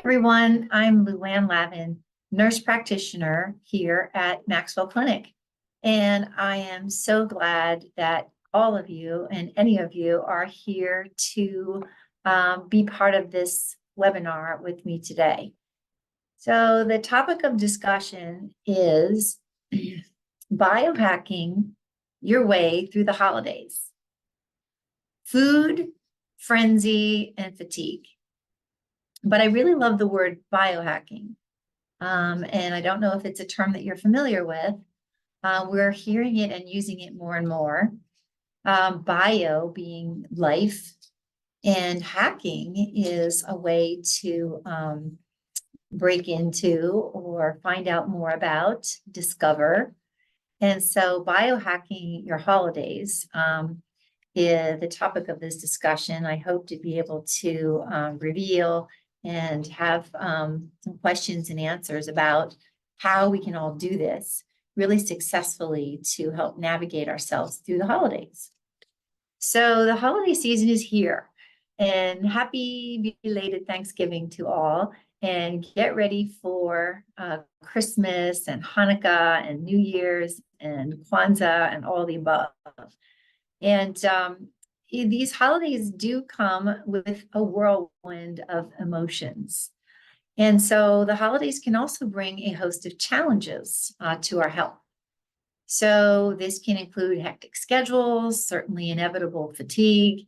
everyone. I'm Luann Lavin, nurse practitioner here at MaxWell Clinic. And I am so glad that all of you and any of you are here to be part of this webinar with me today. So the topic of discussion is biohacking your way through the holidays. Food, frenzy, and fatigue. But I really love the word biohacking. And I don't know if it's a term that you're familiar with. We're hearing it and using it more and more. Bio being life, and hacking is a way to break into or find out more about, discover. And so biohacking your holidays is the topic of this discussion. I hope to be able to reveal and have some questions and answers about how we can all do this really successfully to help navigate ourselves through the holidays. So the holiday season is here, and happy belated Thanksgiving to all, and get ready for Christmas and Hanukkah and New Year's and Kwanzaa and all the above. And these holidays do come with a whirlwind of emotions. And so the holidays can also bring a host of challenges to our health. So this can include hectic schedules, certainly inevitable fatigue,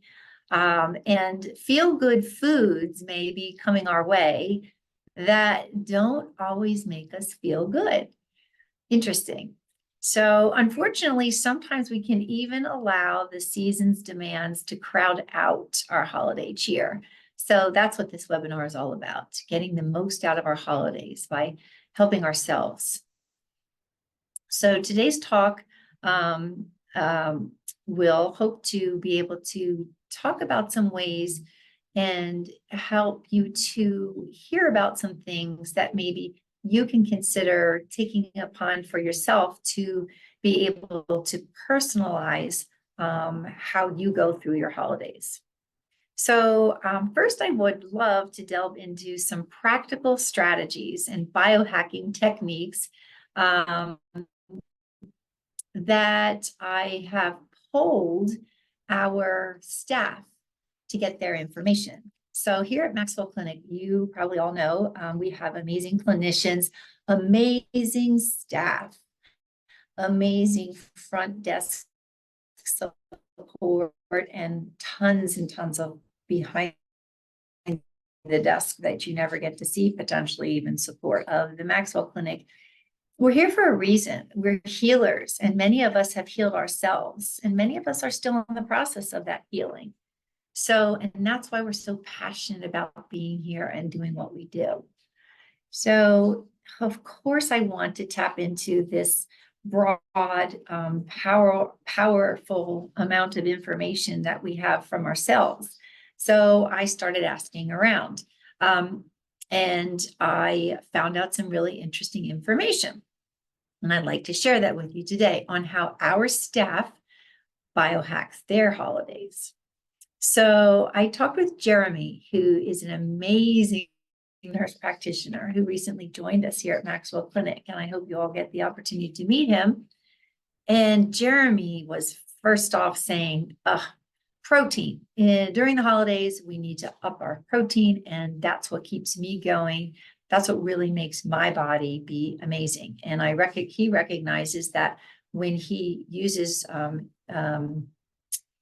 and feel-good foods may be coming our way that don't always make us feel good. Interesting. So unfortunately, sometimes we can even allow the season's demands to crowd out our holiday cheer. So that's what this webinar is all about, getting the most out of our holidays by helping ourselves. So today's talk will hope to be able to talk about some ways and help you to hear about some things that maybe you can consider taking upon for yourself to be able to personalize how you go through your holidays. So first, I would love to delve into some practical strategies and biohacking techniques that I have polled our staff to get their information. So here at MaxWell Clinic, you probably all know we have amazing clinicians, amazing staff, amazing front desk support, and tons of behind the desk that you never get to see, potentially even support of the MaxWell Clinic. We're here for a reason. We're healers, and many of us have healed ourselves, and many of us are still in the process of that healing. So, and that's why we're so passionate about being here and doing what we do. So, of course, I want to tap into this broad, powerful amount of information that we have from ourselves. So I started asking around, and I found out some really interesting information. And I'd like to share that with you today on how our staff biohacks their holidays. So I talked with Jeremy, who is an amazing nurse practitioner who recently joined us here at MaxWell Clinic, and I hope you all get the opportunity to meet him. And Jeremy was first off saying, protein. During the holidays, we need to up our protein, and that's what keeps me going. That's what really makes my body be amazing. And he recognizes that when he uses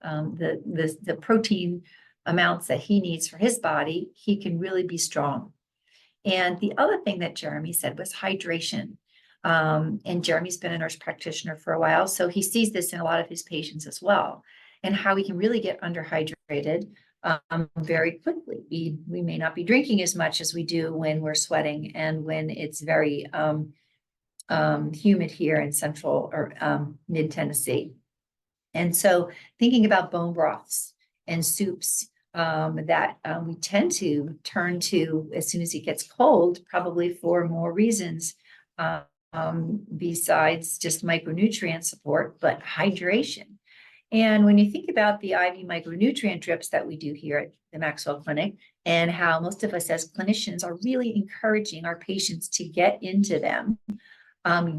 the protein amounts that he needs for his body, he can really be strong. And the other thing that Jeremy said was hydration. And Jeremy's been a nurse practitioner for a while, so he sees this in a lot of his patients as well, and how we can really get underhydrated very quickly. We may not be drinking as much as we do when we're sweating and when it's very humid here in central or mid-Tennessee. And so thinking about bone broths and soups that we tend to turn to as soon as it gets cold, probably for more reasons besides just micronutrient support, but hydration. And when you think about the IV micronutrient drips that we do here at the MaxWell Clinic, and how most of us as clinicians are really encouraging our patients to get into them,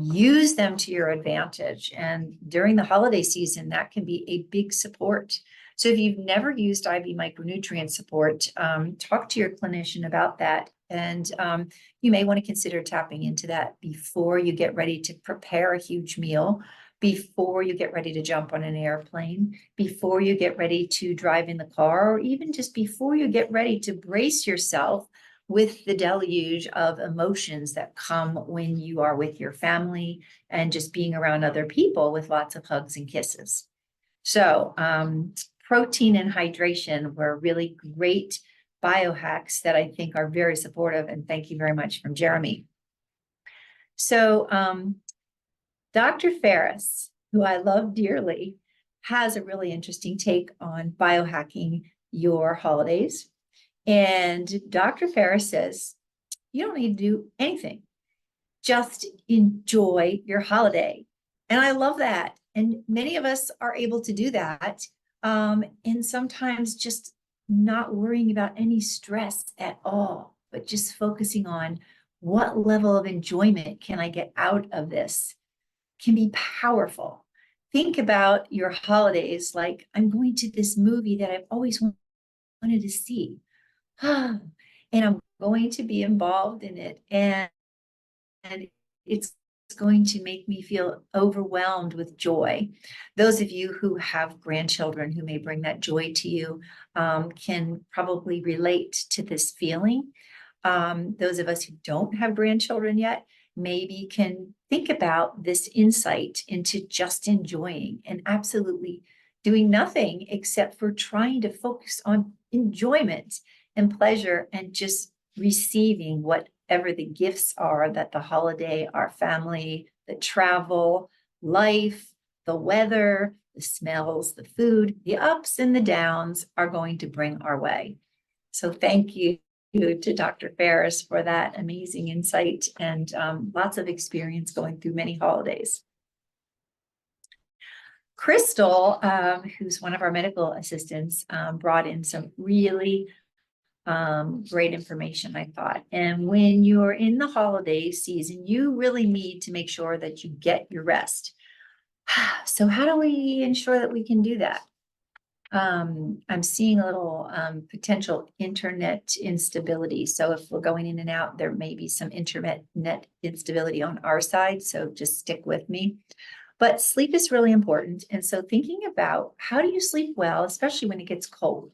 use them to your advantage. And during the holiday season, that can be a big support. So if you've never used IV micronutrient support, talk to your clinician about that. And you may want to consider tapping into that before you get ready to prepare a huge meal, before you get ready to jump on an airplane, before you get ready to drive in the car, or even just before you get ready to brace yourself with the deluge of emotions that come when you are with your family and just being around other people with lots of hugs and kisses. So protein and hydration were really great biohacks that I think are very supportive. And thank you very much from Jeremy. So Dr. Ferris, who I love dearly, has a really interesting take on biohacking your holidays. And Dr. Ferris says, you don't need to do anything. Just enjoy your holiday. And I love that. And many of us are able to do that. And sometimes just not worrying about any stress at all, but just focusing on what level of enjoyment can I get out of this can be powerful. Think about your holidays like, I'm going to this movie that I've always wanted to see. And I'm going to be involved in it. And it's going to make me feel overwhelmed with joy. Those of you who have grandchildren who may bring that joy to you can probably relate to this feeling. Those of us who don't have grandchildren yet maybe can think about this insight into just enjoying and absolutely doing nothing except for trying to focus on enjoyment and pleasure and just receiving whatever the gifts are that the holiday, our family, the travel, life, the weather, the smells, the food, the ups and the downs are going to bring our way. So thank you to Dr. Ferris for that amazing insight and lots of experience going through many holidays. Crystal, who's one of our medical assistants, brought in some really great information, I thought. And when you're in the holiday season, you really need to make sure that you get your rest. So how do we ensure that we can do that? I'm seeing a little potential internet instability. So if we're going in and out, there may be some internet instability on our side. So just stick with me. But sleep is really important. And so thinking about how do you sleep well, especially when it gets cold?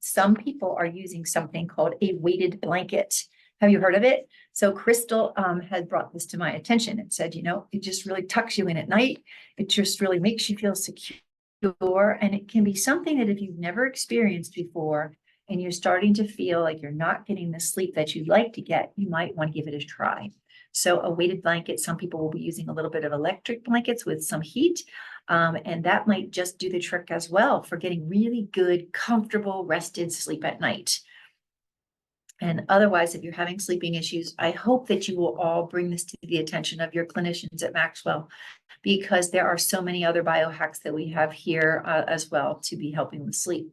Some people are using something called a weighted blanket. Have you heard of it? So Crystal had brought this to my attention and said, it just really tucks you in at night. It just really makes you feel secure. And it can be something that if you've never experienced before and you're starting to feel like you're not getting the sleep that you'd like to get, you might want to give it a try. So a weighted blanket, some people will be using a little bit of electric blankets with some heat. And that might just do the trick as well for getting really good, comfortable, rested sleep at night. And otherwise, if you're having sleeping issues, I hope that you will all bring this to the attention of your clinicians at MaxWell, because there are so many other biohacks that we have here as well to be helping with sleep.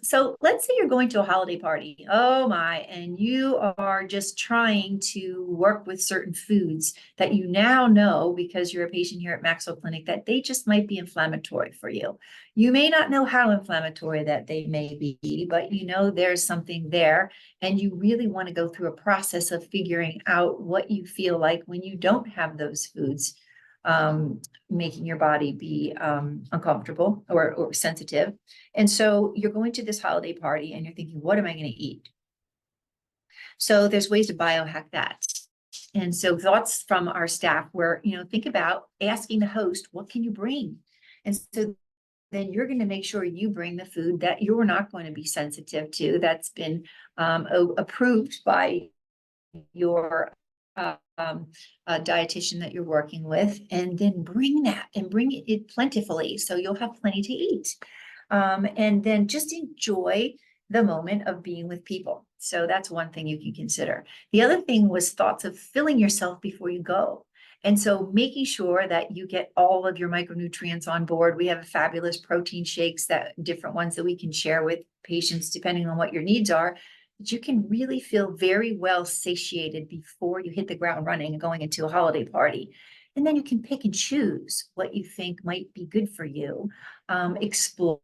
So let's say you're going to a holiday party. Oh my, and you are just trying to work with certain foods that you now know because you're a patient here at MaxWell Clinic that they just might be inflammatory for you. You may not know how inflammatory that they may be, but there's something there, and you really want to go through a process of figuring out what you feel like when you don't have those foods making your body be uncomfortable or sensitive. And so you're going to this holiday party and you're thinking, what am I going to eat? So there's ways to biohack that. And so thoughts from our staff were, think about asking the host, what can you bring? And so then you're going to make sure you bring the food that you're not going to be sensitive to, that's been approved by your dietitian that you're working with, and then bring that and bring it plentifully so you'll have plenty to eat. And then just enjoy the moment of being with people. So that's one thing you can consider. The other thing was thoughts of filling yourself before you go. And so making sure that you get all of your micronutrients on board. We have fabulous protein shakes, that different ones that we can share with patients depending on what your needs are, that you can really feel very well satiated before you hit the ground running and going into a holiday party. And then you can pick and choose what you think might be good for you. Explore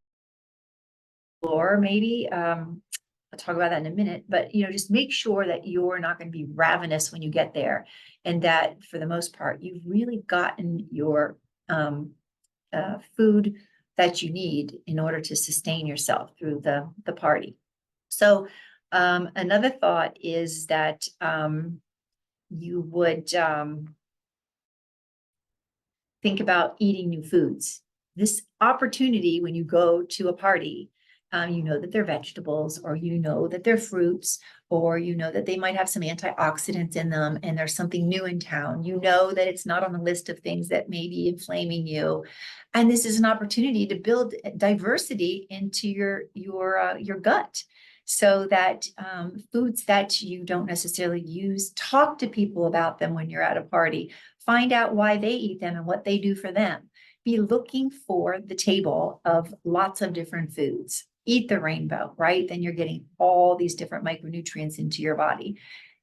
maybe. I'll talk about that in a minute, but just make sure that you're not going to be ravenous when you get there, and that for the most part, you've really gotten your food that you need in order to sustain yourself through the party. So another thought is that you would think about eating new foods. This opportunity, when you go to a party, that they're vegetables, or that they're fruits, or that they might have some antioxidants in them, and there's something new in town. That it's not on the list of things that may be inflaming you. And this is an opportunity to build diversity into your gut, so that foods that you don't necessarily use, talk to people about them when you're at a party. Find out why they eat them and what they do for them. Be looking for the table of lots of different foods. Eat the rainbow, right? Then you're getting all these different micronutrients into your body.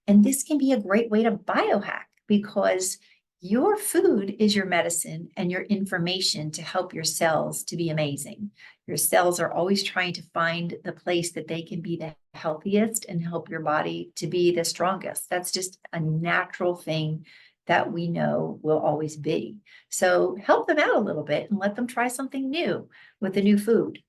And this can be a great way to biohack, because your food is your medicine and your information to help your cells to be amazing. Your cells are always trying to find the place that they can be the healthiest and help your body to be the strongest. That's just a natural thing that we know will always be. So help them out a little bit and let them try something new with the new food.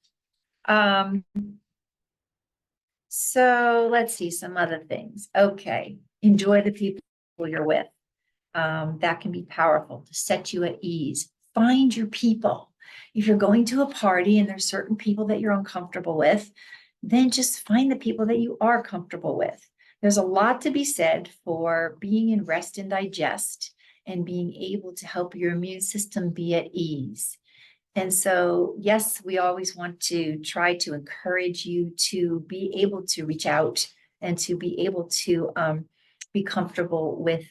So let's see some other things. Okay. Enjoy the people you're with. That can be powerful to set you at ease. Find your people. If you're going to a party and there's certain people that you're uncomfortable with, then just find the people that you are comfortable with. There's a lot to be said for being in rest and digest, and being able to help your immune system be at ease. And so, yes, we always want to try to encourage you to be able to reach out and to be able to be comfortable with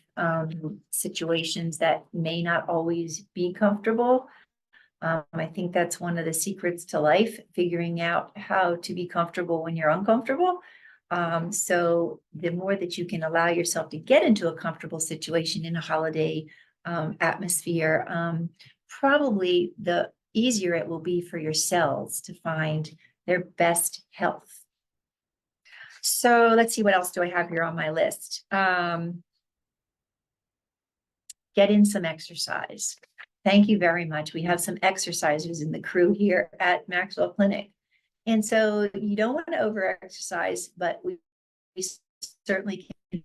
situations that may not always be comfortable. I think that's one of the secrets to life, figuring out how to be comfortable when you're uncomfortable. So the more that you can allow yourself to get into a comfortable situation in a holiday atmosphere, probably the easier it will be for your cells to find their best health. So let's see, what else do I have here on my list? Get in some exercise. Thank you very much. We have some exercisers in the crew here at MaxWell Clinic. And so you don't want to over-exercise, but we certainly can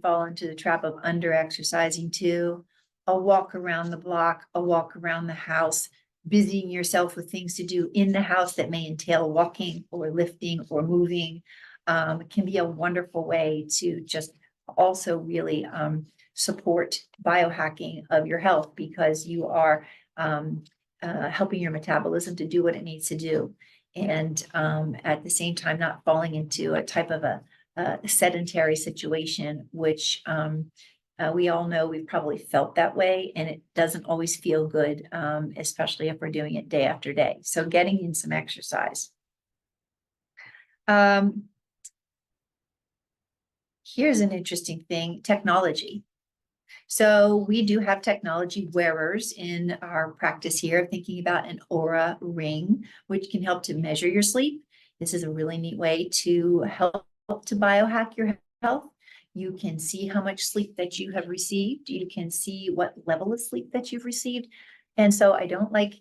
fall into the trap of under-exercising too. A walk around the block, a walk around the house, busying yourself with things to do in the house that may entail walking or lifting or moving, can be a wonderful way to just also really support biohacking of your health, because you are helping your metabolism to do what it needs to do. And at the same time, not falling into a type of a sedentary situation, which we all know we've probably felt that way, and it doesn't always feel good, especially if we're doing it day after day. So getting in some exercise. Here's an interesting thing, technology. So we do have technology wearers in our practice here, thinking about an Aura ring, which can help to measure your sleep. This is a really neat way to help to biohack your health. You can see how much sleep that you have received. You can see what level of sleep that you've received. And so I don't like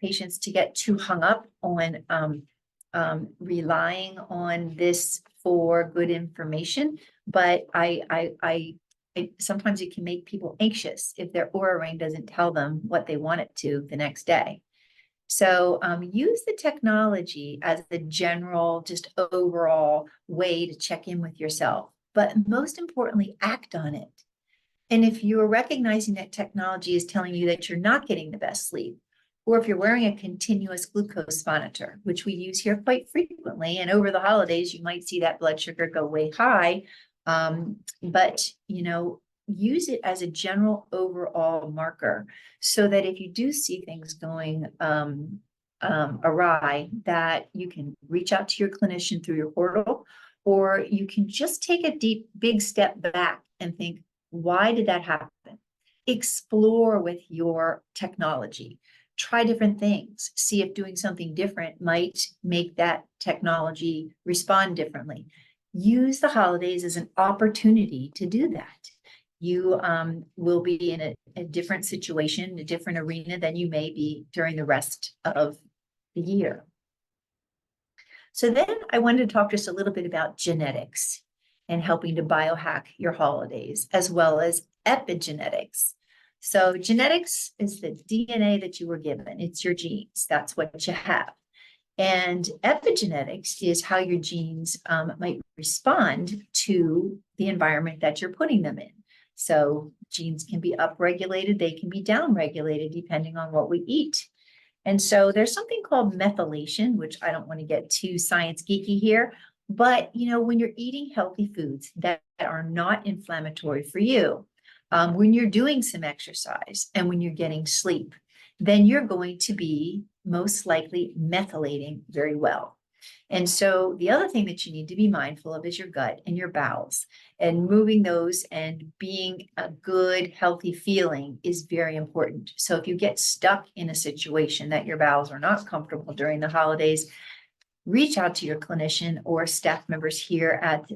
patients to get too hung up on relying on this for good information, but sometimes it can make people anxious if their Aura ring doesn't tell them what they want it to the next day. So use the technology as the general, just overall way to check in with yourself, but most importantly, act on it. And if you're recognizing that technology is telling you that you're not getting the best sleep, or if you're wearing a continuous glucose monitor, which we use here quite frequently, and over the holidays, you might see that blood sugar go way high. But, use it as a general overall marker so that if you do see things going awry, that you can reach out to your clinician through your portal, or you can just take a big step back and think, why did that happen? Explore with your technology. Try different things. See if doing something different might make that technology respond differently. Use the holidays as an opportunity to do that. You will be in a different situation, a different arena than you may be during the rest of the year. So then I wanted to talk just a little bit about genetics and helping to biohack your holidays, as well as epigenetics. So genetics is the DNA that you were given. It's your genes. That's what you have. And epigenetics is how your genes might respond to the environment that you're putting them in. So genes can be upregulated, they can be downregulated depending on what we eat. And so there's something called methylation, which I don't want to get too science geeky here, but when you're eating healthy foods that are not inflammatory for you, when you're doing some exercise and when you're getting sleep, then you're going to be most likely methylating very well. And so the other thing that you need to be mindful of is your gut and your bowels, and moving those and being a good, healthy feeling is very important. So if you get stuck in a situation that your bowels are not comfortable during the holidays, reach out to your clinician or staff members here at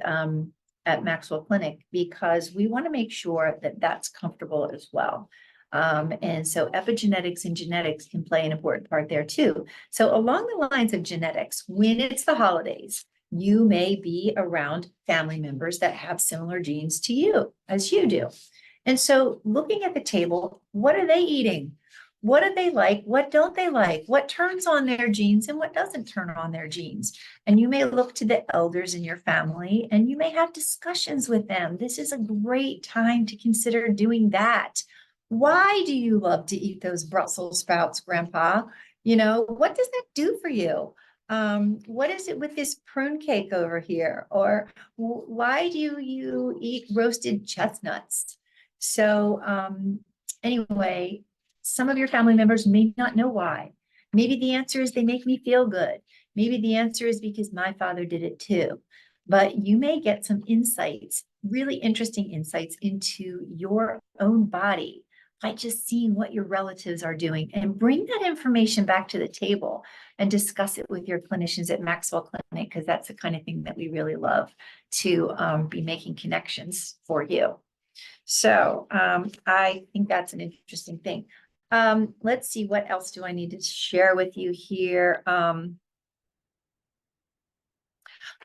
MaxWell Clinic, because we want to make sure that that's comfortable as well. And so epigenetics and genetics can play an important part there too. So along the lines of genetics, when it's the holidays, you may be around family members that have similar genes to you as you do. And so looking at the table, what are they eating? What do they like? What don't they like? What turns on their genes and what doesn't turn on their genes? And you may look to the elders in your family and you may have discussions with them. This is a great time to consider doing that. Why do you love to eat those Brussels sprouts, Grandpa? What does that do for you? What is it with this prune cake over here? Or why do you eat roasted chestnuts? So anyway, some of your family members may not know why. Maybe the answer is they make me feel good. Maybe the answer is because my father did it too. But you may get some insights, really interesting insights into your own body by just seeing what your relatives are doing, and bring that information back to the table and discuss it with your clinicians at MaxWell Clinic, because that's the kind of thing that we really love to be making connections for you. So I think that's an interesting thing. Let's see, what else do I need to share with you here?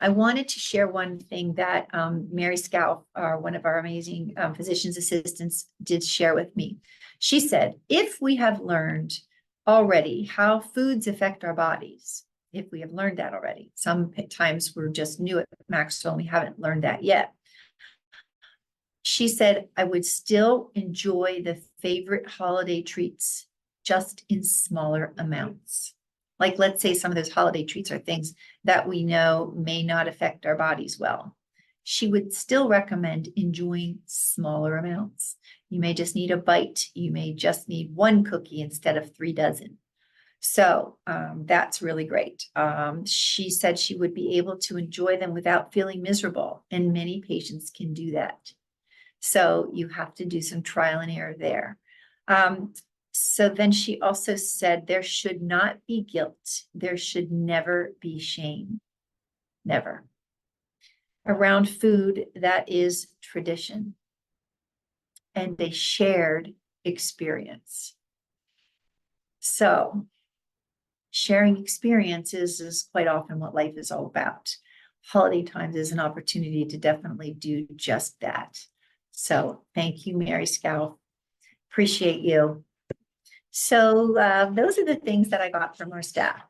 I wanted to share one thing that Mary Scalf, one of our amazing physician's assistants, did share with me. She said, if we have learned already how foods affect our bodies, if we have learned that already, sometimes we're just new at Maxwell and we haven't learned that yet. She said, I would still enjoy the favorite holiday treats just in smaller amounts. Like, let's say some of those holiday treats are things that we know may not affect our bodies well. She would still recommend enjoying smaller amounts. You may just need a bite. You may just need one cookie instead of 3 dozen. So that's really great. She said she would be able to enjoy them without feeling miserable, and many patients can do that. So you have to do some trial and error there. So then she also said there should not be guilt. There should never be shame. Never. Around food that is tradition and a shared experience. So sharing experiences is quite often what life is all about. Holiday times is an opportunity to definitely do just that. So thank you, Mary Scalf. Appreciate you. So those are the things that I got from our staff.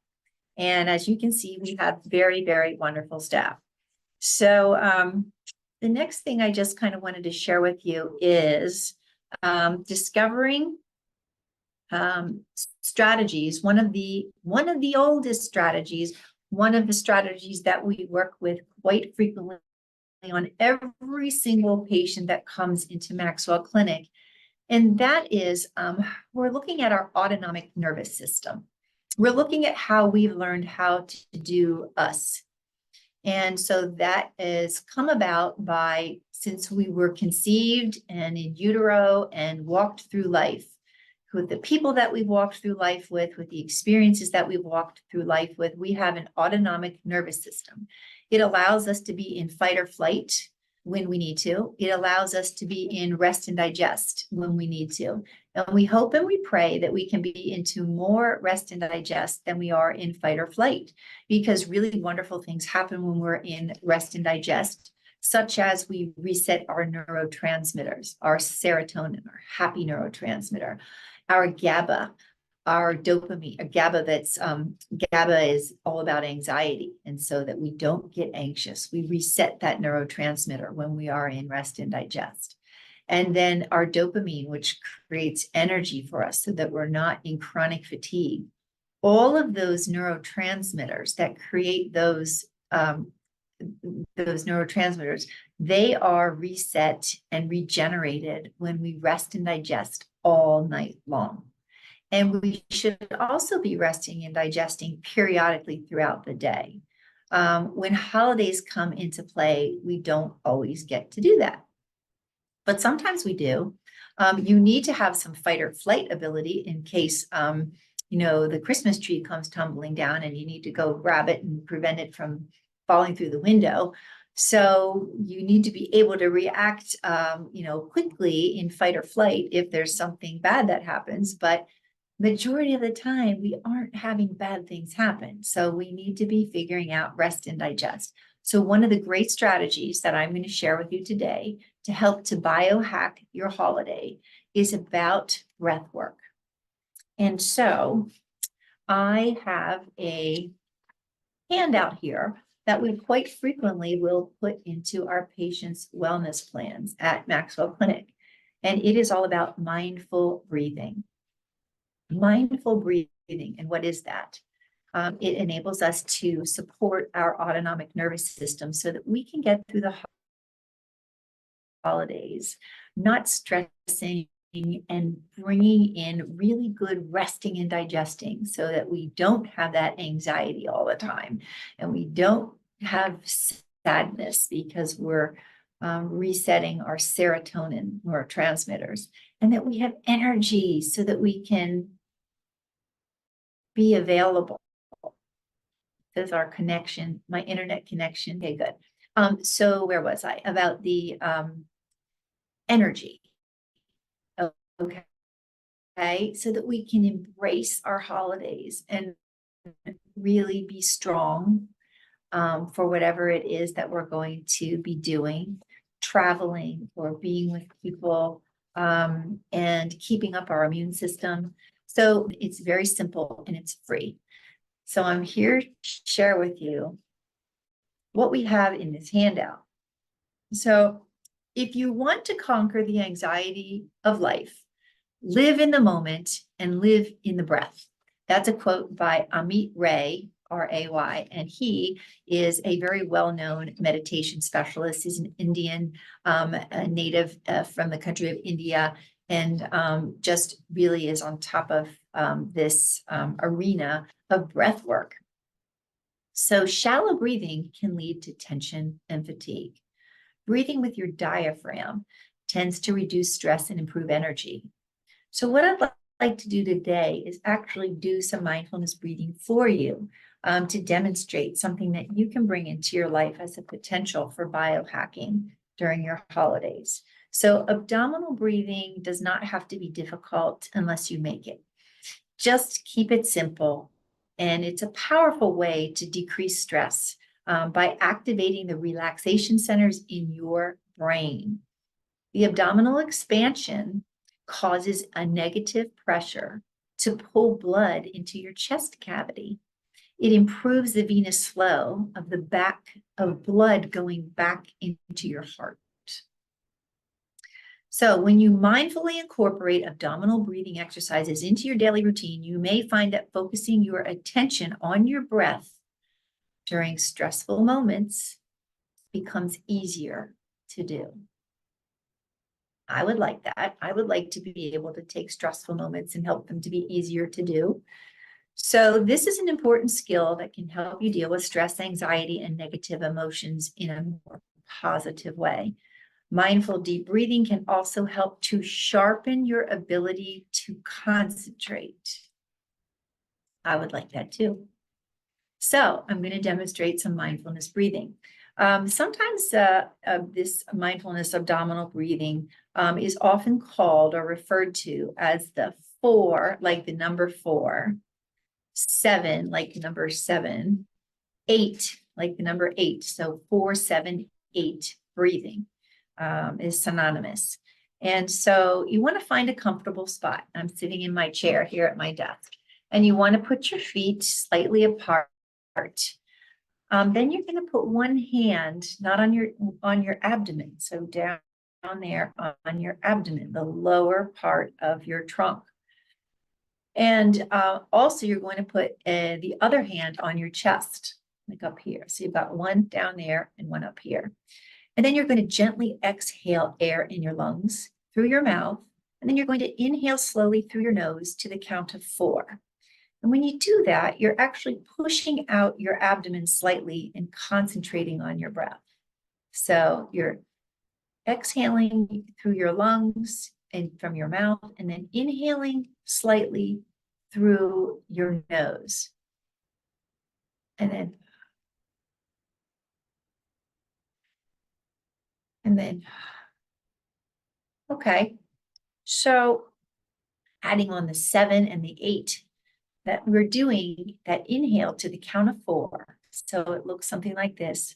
And as you can see, we have very, very wonderful staff. So the next thing I just kind of wanted to share with you is discovering strategies. One of the oldest strategies, one of the strategies that we work with quite frequently on every single patient that comes into MaxWell Clinic. And that is, we're looking at our autonomic nervous system. We're looking at how we've learned how to do us. And so that has come about by, since we were conceived and in utero and walked through life, with the people that we've walked through life with the experiences that we've walked through life with, we have an autonomic nervous system. It allows us to be in fight or flight when we need to. It allows us to be in rest and digest when we need to. And we hope and we pray that we can be into more rest and digest than we are in fight or flight, because really wonderful things happen when we're in rest and digest, such as we reset our neurotransmitters, our serotonin, our happy neurotransmitter, our GABA, our dopamine, GABA is all about anxiety. And so that we don't get anxious, we reset that neurotransmitter when we are in rest and digest. And then our dopamine, which creates energy for us so that we're not in chronic fatigue. All of those neurotransmitters that create those neurotransmitters, they are reset and regenerated when we rest and digest all night long. And we should also be resting and digesting periodically throughout the day. When holidays come into play, we don't always get to do that, but sometimes we do. You need to have some fight or flight ability in case, the Christmas tree comes tumbling down and you need to go grab it and prevent it from falling through the window. So you need to be able to react, quickly in fight or flight if there's something bad that happens. But majority of the time, we aren't having bad things happen. So we need to be figuring out rest and digest. So one of the great strategies that I'm going to share with you today to help to biohack your holiday is about breath work. And so I have a handout here that we quite frequently will put into our patients' wellness plans at MaxWell Clinic. And it is all about mindful breathing. Mindful breathing. And what is that? It enables us to support our autonomic nervous system so that we can get through the holidays, not stressing and bringing in really good resting and digesting so that we don't have that anxiety all the time and we don't have sadness because we're resetting our serotonin neurotransmitters, and that we have energy so that we can be available. There's our connection, my internet connection. Okay, good. So where was I? About the energy. Okay, so that we can embrace our holidays and really be strong for whatever it is that we're going to be doing, traveling or being with people, and keeping up our immune system. So it's very simple and it's free. So I'm here to share with you what we have in this handout. So if you want to conquer the anxiety of life, live in the moment and live in the breath. That's a quote by Amit Ray, R-A-Y, and he is a very well-known meditation specialist. He's an Indian, a native from the country of India, and just really is on top of this arena of breath work. So shallow breathing can lead to tension and fatigue. Breathing with your diaphragm tends to reduce stress and improve energy. So what I'd like to do today is actually do some mindfulness breathing for you to demonstrate something that you can bring into your life as a potential for biohacking during your holidays. So abdominal breathing does not have to be difficult unless you make it. Just keep it simple. And it's a powerful way to decrease stress by activating the relaxation centers in your brain. The abdominal expansion causes a negative pressure to pull blood into your chest cavity. It improves the venous flow of the back of blood going back into your heart. So when you mindfully incorporate abdominal breathing exercises into your daily routine, you may find that focusing your attention on your breath during stressful moments becomes easier to do. I would like that. I would like to be able to take stressful moments and help them to be easier to do. So this is an important skill that can help you deal with stress, anxiety, and negative emotions in a more positive way. Mindful deep breathing can also help to sharpen your ability to concentrate. I would like that too. So I'm going to demonstrate some mindfulness breathing. Sometimes this mindfulness abdominal breathing is often called or referred to as the 4, like the number 4, 7, like the number 7, 8, like the number 8. So 4, 7, 8 breathing is synonymous. And so you want to find a comfortable spot. I'm sitting in my chair here at my desk, and you want to put your feet slightly apart. Then you're going to put one hand not on your abdomen, so down there on your abdomen, the lower part of your trunk. And also you're going to put the other hand on your chest, like up here. So you've got one down there and one up here. And then you're going to gently exhale air in your lungs through your mouth. And then you're going to inhale slowly through your nose to the count of 4. And when you do that, you're actually pushing out your abdomen slightly and concentrating on your breath. So you're exhaling through your lungs and from your mouth, and then inhaling slightly through your nose. And then, okay. So adding on the 7 and the 8, that we're doing that inhale to the count of 4. So it looks something like this.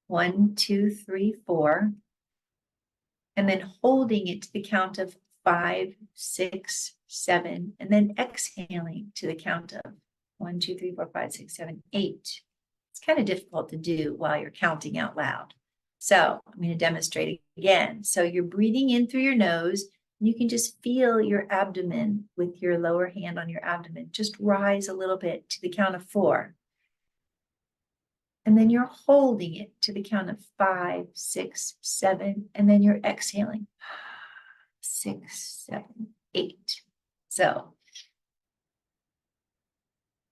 1, 2, 3, 4. And then holding it to the count of 5, 6, 7, and then exhaling to the count of 1, 2, 3, 4, 5, 6, 7, 8. It's kind of difficult to do while you're counting out loud. So I'm going to demonstrate it again. So you're breathing in through your nose. You can just feel your abdomen with your lower hand on your abdomen. Just rise a little bit to the count of 4. And then you're holding it to the count of 5, 6, 7, and then you're exhaling 6, 7, 8. So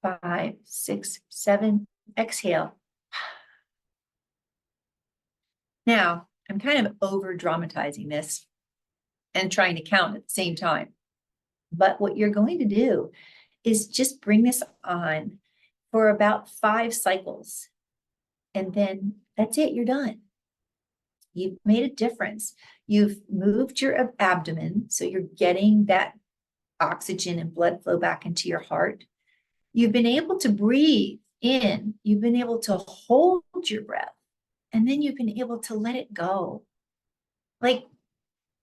5, 6, 7, exhale. Now, I'm kind of over dramatizing this and trying to count at the same time. But what you're going to do is just bring this on for about 5 cycles. And then that's it, you're done. You've made a difference. You've moved your abdomen, so you're getting that oxygen and blood flow back into your heart. You've been able to breathe in. You've been able to hold your breath. And then you've been able to let it go. Like,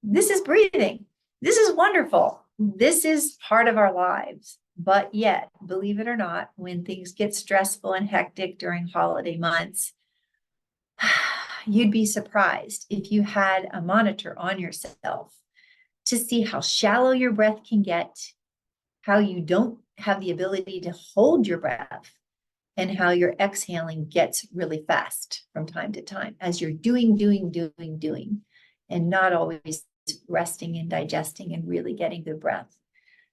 this is breathing. This is wonderful. This is part of our lives. But yet, believe it or not, when things get stressful and hectic during holiday months, you'd be surprised if you had a monitor on yourself to see how shallow your breath can get, how you don't have the ability to hold your breath, and how your exhaling gets really fast from time to time as you're doing, and not always resting and digesting and really getting good breath.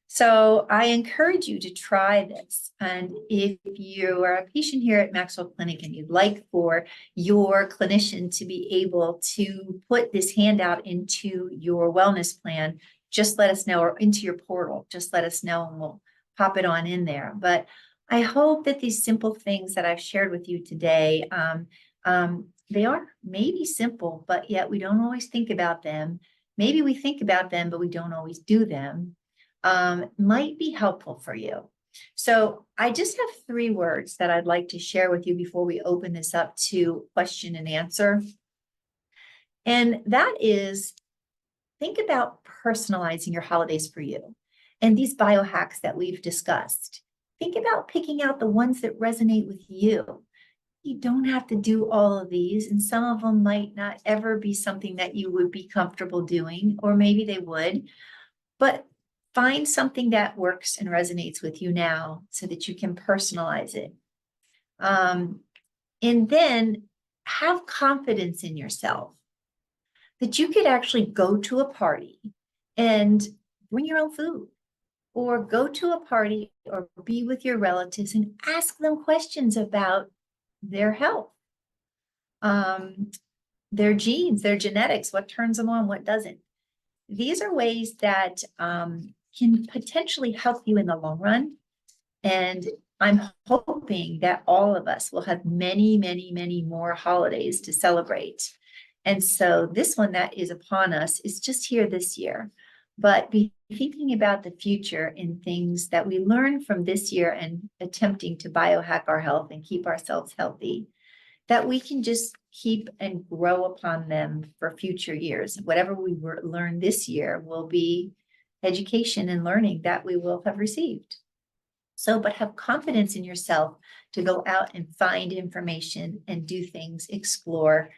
So I encourage you to try this. And if you are a patient here at MaxWell Clinic and you'd like for your clinician to be able to put this handout into your wellness plan, just let us know, or into your portal, just let us know and we'll pop it on in there. But I hope that these simple things that I've shared with you today, they are maybe simple, but yet we don't always think about them. Maybe we think about them, but we don't always do them. Might be helpful for you. So I just have 3 words that I'd like to share with you before we open this up to question and answer. And that is, think about personalizing your holidays for you. And these biohacks that we've discussed, think about picking out the ones that resonate with you. You don't have to do all of these, and some of them might not ever be something that you would be comfortable doing, or maybe they would, but find something that works and resonates with you now so that you can personalize it. And then have confidence in yourself that you could actually go to a party and bring your own food, or go to a party or be with your relatives and ask them questions about their health, um, their genes, their genetics, what turns them on, what doesn't. These are ways that can potentially help you in the long run. And I'm hoping that all of us will have many, many, many more holidays to celebrate. And so this one that is upon us is just here this year. But be thinking about the future in things that we learn from this year and attempting to biohack our health and keep ourselves healthy, that we can just keep and grow upon them for future years. Whatever we learn this year will be education and learning that we will have received. So, but have confidence in yourself to go out and find information and do things, explore.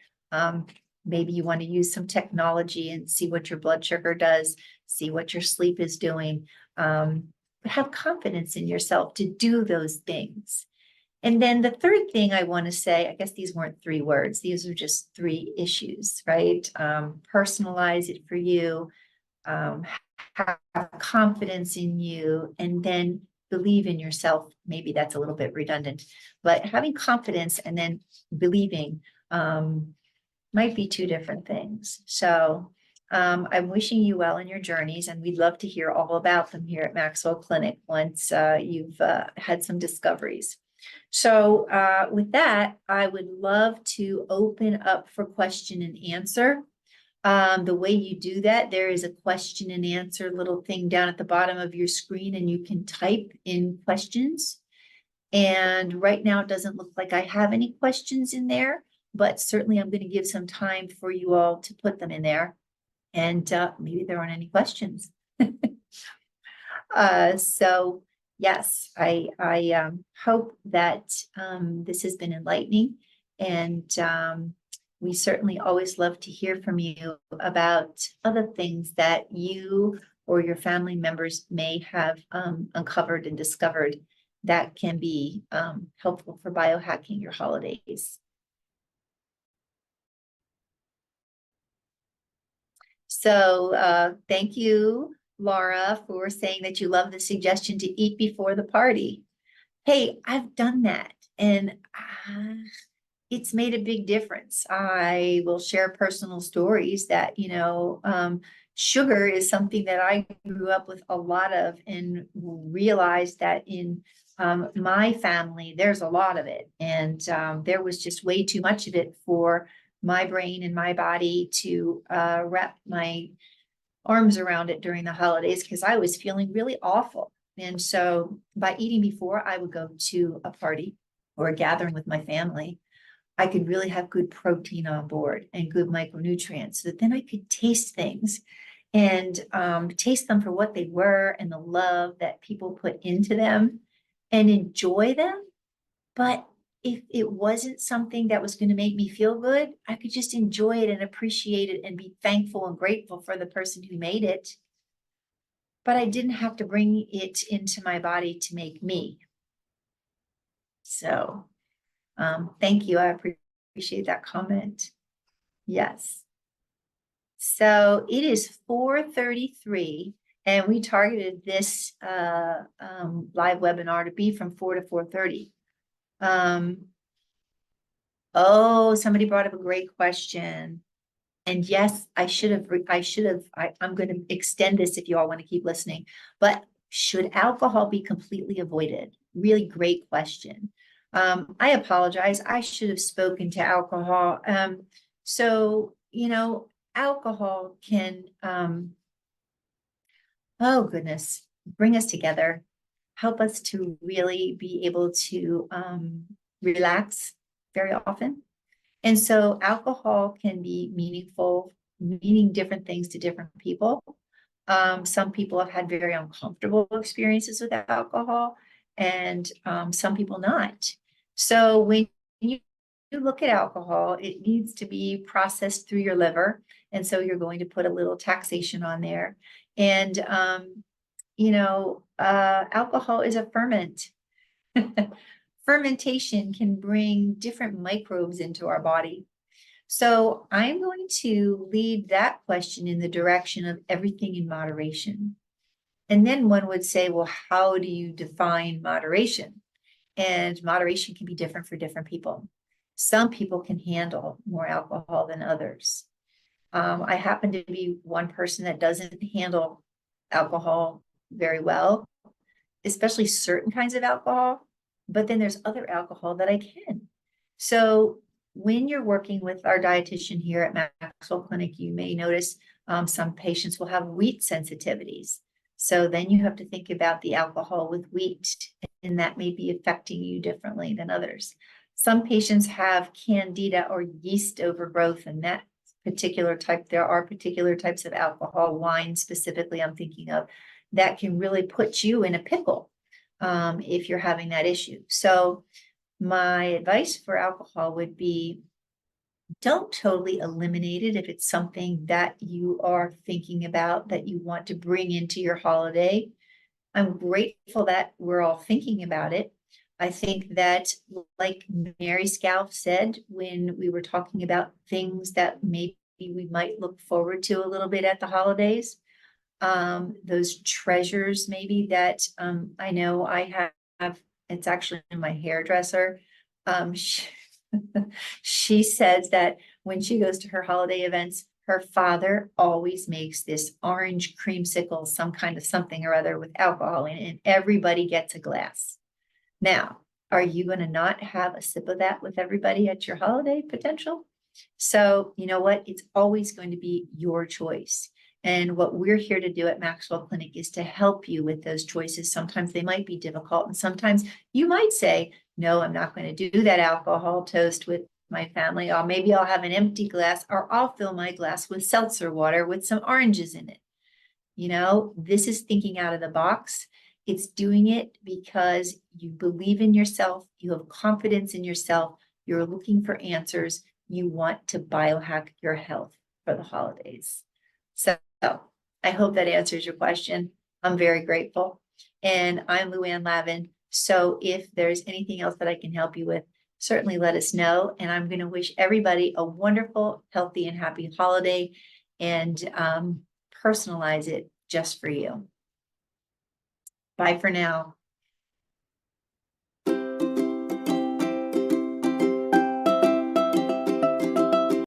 Maybe you want to use some technology and see what your blood sugar does, see what your sleep is doing. But have confidence in yourself to do those things. And then the third thing I want to say, I guess these weren't 3 words, these are just 3 issues, right? Personalize it for you, have confidence in you, and then believe in yourself. Maybe that's a little bit redundant, but having confidence and then believing might be 2 different things. So I'm wishing you well in your journeys, and we'd love to hear all about them here at MaxWell Clinic once you've had some discoveries. So with that, I would love to open up for question and answer. The way you do that, there is a question and answer little thing down at the bottom of your screen, and you can type in questions. And right now, it doesn't look like I have any questions in there, but certainly I'm going to give some time for you all to put them in there. And maybe there aren't any questions. So yes, I hope that this has been enlightening, and we certainly always love to hear from you about other things that you or your family members may have uncovered and discovered that can be helpful for biohacking your holidays. So thank you, Laura, for saying that you love the suggestion to eat before the party. Hey, I've done that, and it's made a big difference. I will share personal stories that, sugar is something that I grew up with a lot of, and realized that in my family, there's a lot of it. And there was just way too much of it for my brain and my body to wrap my arms around it during the holidays, because I was feeling really awful. And so by eating before I would go to a party or a gathering with my family, I could really have good protein on board and good micronutrients, so that then I could taste things and taste them for what they were and the love that people put into them and enjoy them. But if it wasn't something that was going to make me feel good, I could just enjoy it and appreciate it and be thankful and grateful for the person who made it. But I didn't have to bring it into my body to make me. So thank you. I appreciate that comment. Yes. So it is 4:33, and we targeted this live webinar to be from 4 to 4:30. Oh, somebody brought up a great question. And yes, I'm going to extend this if you all want to keep listening, but should alcohol be completely avoided? Really great question. I apologize. I should have spoken to alcohol. So, alcohol can, oh goodness, bring us together, help us to really be able to relax very often. And so alcohol can be meaningful, meaning different things to different people. Some people have had very uncomfortable experiences with alcohol, and some people not. So when you look at alcohol, it needs to be processed through your liver. And so you're going to put a little taxation on there. And, alcohol is a ferment. fermentation can bring different microbes into our body. So I'm going to lead that question in the direction of everything in moderation. And then one would say, well, how do you define moderation? And moderation can be different for different people. Some people can handle more alcohol than others. I happen to be one person that doesn't handle alcohol very well, especially certain kinds of alcohol, but then there's other alcohol that I can. So when you're working with our dietitian here at MaxWell Clinic, you may notice some patients will have wheat sensitivities. So then you have to think about the alcohol with wheat, and that may be affecting you differently than others. Some patients have candida or yeast overgrowth, and that particular type, there are particular types of alcohol, wine specifically I'm thinking of, that can really put you in a pickle if you're having that issue. So my advice for alcohol would be, don't totally eliminate it if it's something that you are thinking about that you want to bring into your holiday. I'm grateful that we're all thinking about it. I think that, like Mary Scalf said, when we were talking about things that maybe we might look forward to a little bit at the holidays, those treasures maybe that I know I have, it's actually in my hairdresser. She says that when she goes to her holiday events, her father always makes this orange creamsicle, some kind of something or other with alcohol in it, and everybody gets a glass. Now, are you going to not have a sip of that with everybody at your holiday potential? So you know what? It's always going to be your choice. And what we're here to do at MaxWell Clinic is to help you with those choices. Sometimes they might be difficult, and sometimes you might say, no, I'm not going to do that alcohol toast with my family, or maybe I'll have an empty glass, or I'll fill my glass with seltzer water with some oranges in it. You know, this is thinking out of the box. It's doing it because you believe in yourself, you have confidence in yourself, you're looking for answers, you want to biohack your health for the holidays. So I hope that answers your question. I'm very grateful. And I'm Luann Lavin. So if there's anything else that I can help you with, certainly let us know. And I'm going to wish everybody a wonderful, healthy, and happy holiday, and personalize it just for you. Bye for now.